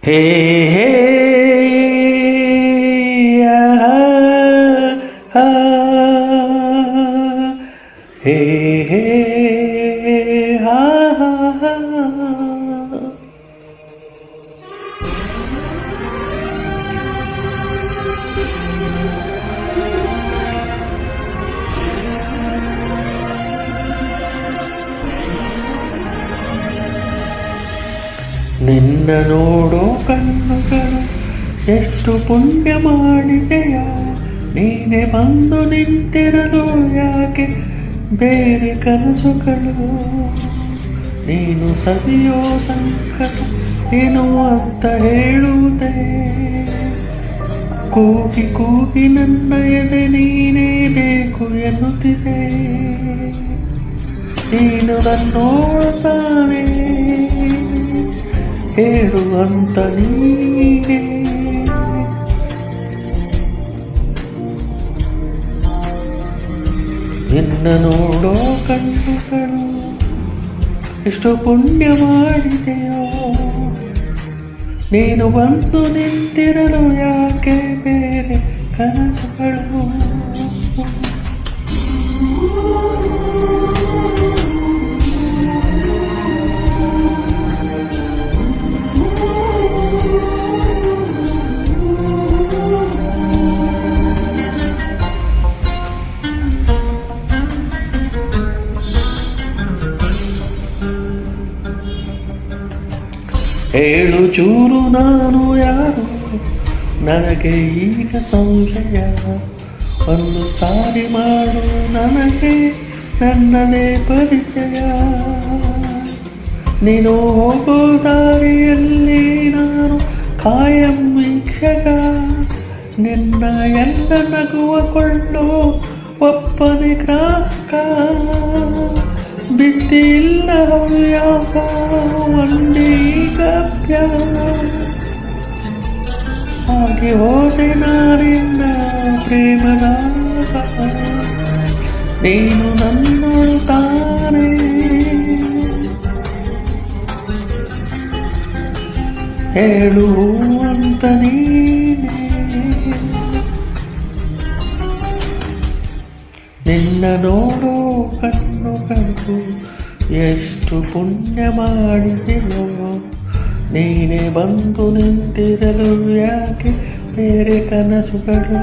ಹೇ ಹೇ ಆ, ಹೇ ಹೇ ಹಾ ಹಾ. ನಿನ್ನ ನೋಡೋ ಕಣ್ಣುಗಳು ಎಷ್ಟು ಪುಣ್ಯ ಮಾಡಿದೆಯ, ನೀನೆ ಬಂದು ನಿಂತಿರಲು ಯಾಕೆ ಬೇರೆ ಕನಸುಗಳು, ನೀನು ಸವಿಯೋ ಸಂಕಟ ಏನು ಅಂತ ಹೇಳುವುದೇ, ಕೂಗಿ ಕೂಗಿ ನನ್ನ ಎದೆ ನೀನೇ ಬೇಕು ಎನ್ನುತ್ತಿದೆ, ನೀನು ನನ್ನೋಳ್ತಾನೆ ಹೇಳುವಂತ ನೀನೆ. ನಿನ್ನ ನೋಡೋ ಕಣ್ಣುಗಳು ಎಷ್ಟು ಪುಣ್ಯ ಮಾಡಿದೆಯೋ, ನೀನು ಬಂದು ನಿಂತಿರಲು ಯಾಕೆ ಬೇರೆ ಕನಸುಗಳು. ಹೇಳು ಚೂರು ನಾನು ಯಾರು, ನನಗೆ ಈಗ ಸಂಶಯ, ಒಂದು ಸಾರಿ ಮಾಡು ನನಗೆ ನನ್ನದೇ ಪರಿಚಯ, ನೀನು ಹೋಗೋ ದಾರಿಯಲ್ಲಿ ನಾನು ಕಾಯಂ ವೀಕ್ಷಕ, ನಿನ್ನ ಎಲ್ಲ ನಗುವ ಕೊಳ್ಳೋ ಒಪ್ಪನೆ ಗ್ರಾಹಕ, ಬಿದ್ದಿಲ್ಲ ಹವ್ಯಾಸ ಒಂದೀಗ ಹಾಗೆ ಹೋದೆ ನಾನಿನ್ನ ಪ್ರೇಮನಾಗ, ನೀನು ನನ್ನಳು ತಾನೆ ಹೇಳು ಅಂತ ನೀನೆ. ನಿನ್ನ ನೋಡೋ ಕಣ್ಣುಗಳು ಎಷ್ಟು ಪುಣ್ಯ ಮಾಡಿದೆಯೋ, ನೀನೆ ಬಂದು ನಿಂತಿರಲು ಯಾಕೆ ಬೇರೆ ಕನಸುಗಳು.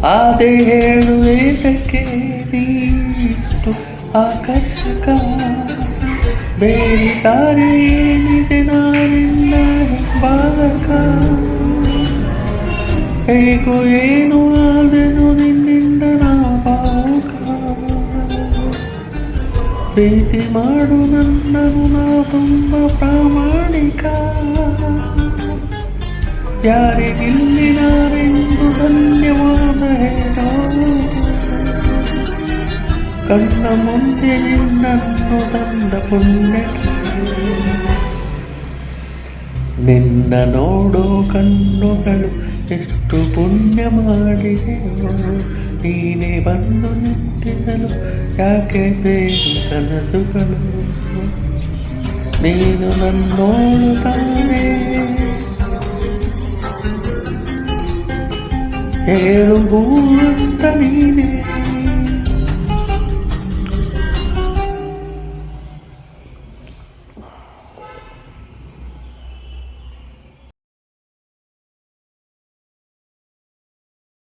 ಆದೆ ಹೇಳು ಏತಕ್ಕೆ ನೀಷ್ಟು ಆಕರ್ಷಕ, ಬೇರೆ ದಾರಿ ಏನಿದೆ ನಾನಿಲ್ಲ ಹಿಂಬಾಲಕ, ಹೇಗೋ ಏನು ಆದೆನು ನಿನ್ನಿಂದ ನಾ ಭಾವುಕ, ಪ್ರೀತಿ ಮಾಡು ನನ್ನನು ನಾ ತುಂಬ ಪ್ರಾಮಾಣಿಕ, ಯಾರಿಗಿಲ್ಲಿ ನಾನೆಂದು ಧನ್ಯವಾದ ಹೇಳೋದು, ಕಣ್ಣ ಮುಂದೆ ನಿನ್ನನ್ನು ತಂದ ಪುಣ್ಯಕ್ಕೆ. ನಿನ್ನ ನೋಡೋ ಕಣ್ಣುಗಳು ಎಷ್ಟು ಪುಣ್ಯ ಮಾಡಿದೆಯೋ, ನೀನೇ ಬಂದು ನಿಂತಿರಲು ಯಾಕೆ ಬೇರೆ ಕನಸುಗಳು, ನೀನು ನನ್ನೋಳು ತಾನೇ ಹೇಳು ಅಂತ ನೀನೆ.